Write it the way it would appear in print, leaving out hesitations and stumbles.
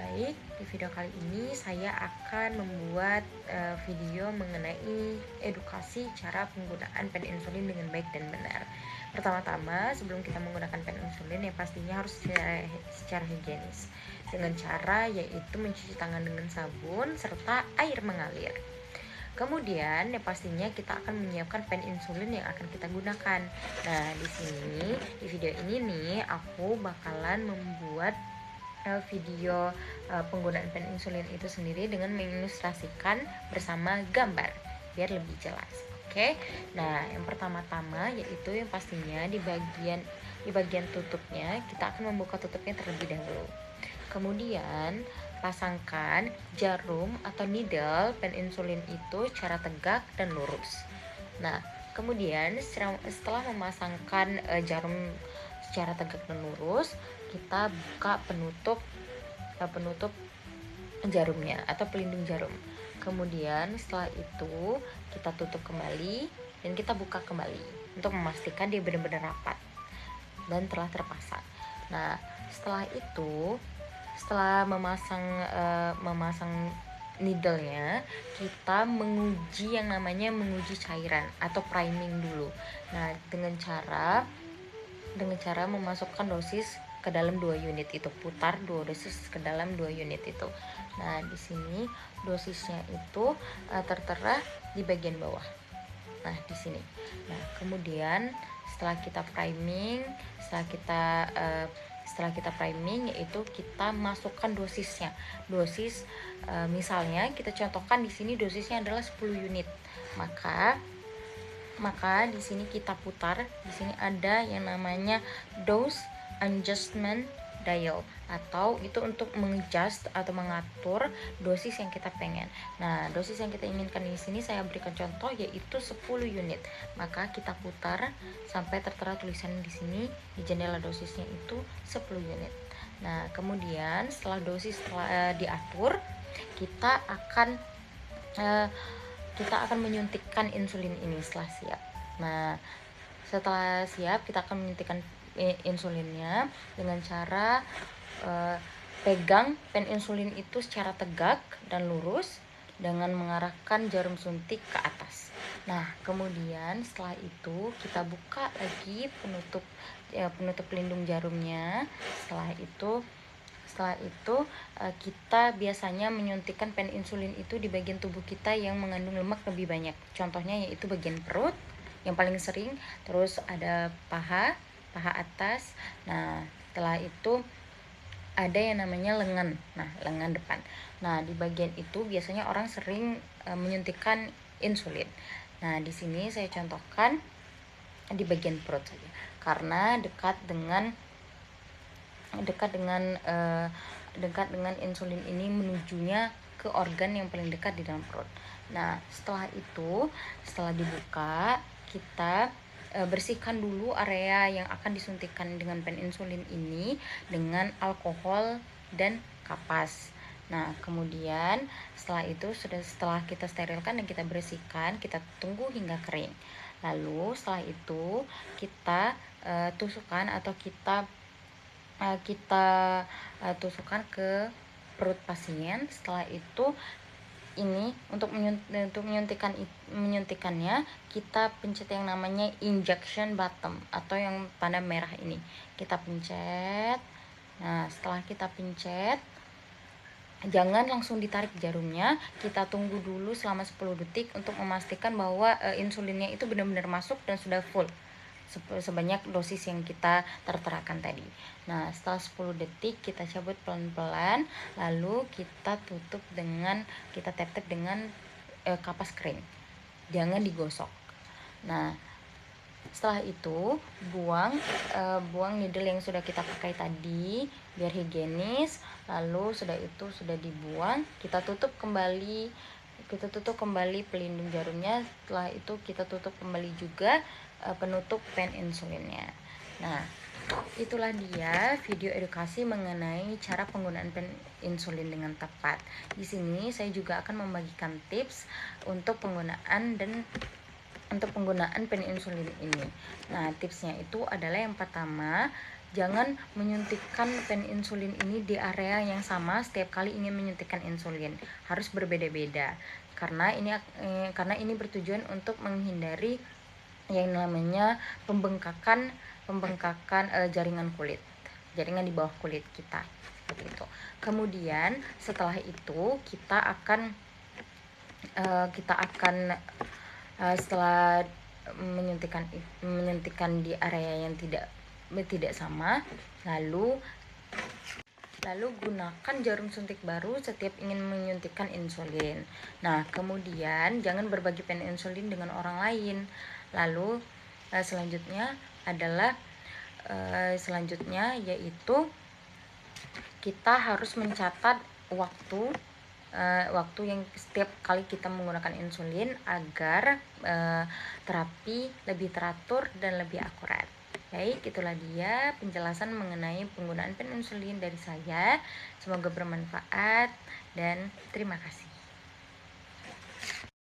Baik, di video kali ini saya akan membuat video mengenai edukasi cara penggunaan pen insulin dengan baik dan benar. Pertama-tama, sebelum kita menggunakan pen insulin, ya pastinya harus secara higienis dengan cara yaitu mencuci tangan dengan sabun serta air mengalir. Kemudian ya pastinya kita akan menyiapkan pen insulin yang akan kita gunakan. Nah, di video ini nih aku bakalan membuat video penggunaan pen insulin itu sendiri dengan mengilustrasikan bersama gambar biar lebih jelas. Oke. Nah, yang pertama-tama yaitu yang pastinya di bagian tutupnya kita akan membuka tutupnya terlebih dahulu. Kemudian pasangkan jarum atau needle pen insulin itu secara tegak dan lurus. Nah, kemudian setelah memasangkan jarum secara tegak dan lurus, kita buka penutup jarumnya atau pelindung jarum. Kemudian setelah itu kita tutup kembali dan kita buka kembali untuk memastikan dia benar-benar rapat dan telah terpasang. Nah, setelah memasang needle-nya, kita menguji yang namanya menguji cairan atau priming dulu. Nah, dengan cara memasukkan dosis ke dalam 2 unit itu, putar 2 dosis ke dalam 2 unit itu. Nah, di sini dosisnya itu tertera di bagian bawah. Nah, di sini. Nah, kemudian setelah kita priming yaitu kita masukkan dosisnya. Misalnya kita contohkan di sini dosisnya adalah 10 unit. Maka di sini kita putar, di sini ada yang namanya dose adjustment dial, atau itu untuk mengadjust atau mengatur dosis yang kita pengen. Nah, dosis yang kita inginkan di sini saya berikan contoh yaitu 10 unit. Maka kita putar sampai tertera tulisan di sini di jendela dosisnya itu 10 unit. Nah, kemudian setelah dosis diatur, kita akan menyuntikkan insulin ini setelah siap. Nah, setelah siap kita akan menyuntikkan insulinnya dengan cara pegang pen insulin itu secara tegak dan lurus dengan mengarahkan jarum suntik ke atas. Nah, kemudian setelah itu kita buka lagi penutup pelindung jarumnya. Setelah itu kita biasanya menyuntikkan pen insulin itu di bagian tubuh kita yang mengandung lemak lebih banyak. Contohnya yaitu bagian perut yang paling sering, terus ada paha atas. Nah, setelah itu ada yang namanya lengan. Nah, lengan depan. Nah, di bagian itu biasanya orang sering menyuntikkan insulin. Nah, di sini saya contohkan di bagian perut saja karena dekat dengan insulin ini menujunya ke organ yang paling dekat di dalam perut. Nah, setelah dibuka, kita bersihkan dulu area yang akan disuntikkan dengan pen insulin ini dengan alkohol dan kapas. Nah, kemudian setelah kita sterilkan dan kita bersihkan, kita tunggu hingga kering. Lalu setelah itu kita tusukkan atau kita tusukkan ke perut pasien. Setelah itu ini untuk menyuntikannya kita pencet yang namanya injection button atau yang tanda merah ini. Kita pencet. Nah, setelah kita pencet, jangan langsung ditarik jarumnya, kita tunggu dulu selama 10 detik untuk memastikan bahwa insulinnya itu benar-benar masuk dan sudah full sebanyak dosis yang kita terterakan tadi. Nah, setelah 10 detik kita cabut pelan-pelan, lalu kita tap-tap dengan kapas kering. Jangan digosok. Nah, setelah itu buang needle yang sudah kita pakai tadi biar higienis. Lalu sudah dibuang, kita tutup kembali pelindung jarumnya. Setelah itu kita tutup kembali juga penutup pen insulinnya. Nah, itulah dia video edukasi mengenai cara penggunaan pen insulin dengan tepat. Di sini saya juga akan membagikan tips untuk penggunaan pen insulin ini. Nah, tipsnya itu adalah yang pertama, Jangan menyuntikkan pen insulin ini di area yang sama setiap kali ingin menyuntikkan insulin. Harus berbeda-beda. Karena ini bertujuan untuk menghindari yang namanya pembengkakan jaringan kulit, jaringan di bawah kulit kita, seperti itu. Kemudian setelah itu kita akan setelah menyuntikkan di area yang tidak sama, lalu gunakan jarum suntik baru setiap ingin menyuntikkan insulin. Nah, kemudian jangan berbagi pen insulin dengan orang lain. Lalu selanjutnya yaitu kita harus mencatat waktu yang setiap kali kita menggunakan insulin agar terapi lebih teratur dan lebih akurat. Baik, itulah dia penjelasan mengenai penggunaan pen insulin dari saya. Semoga bermanfaat dan terima kasih.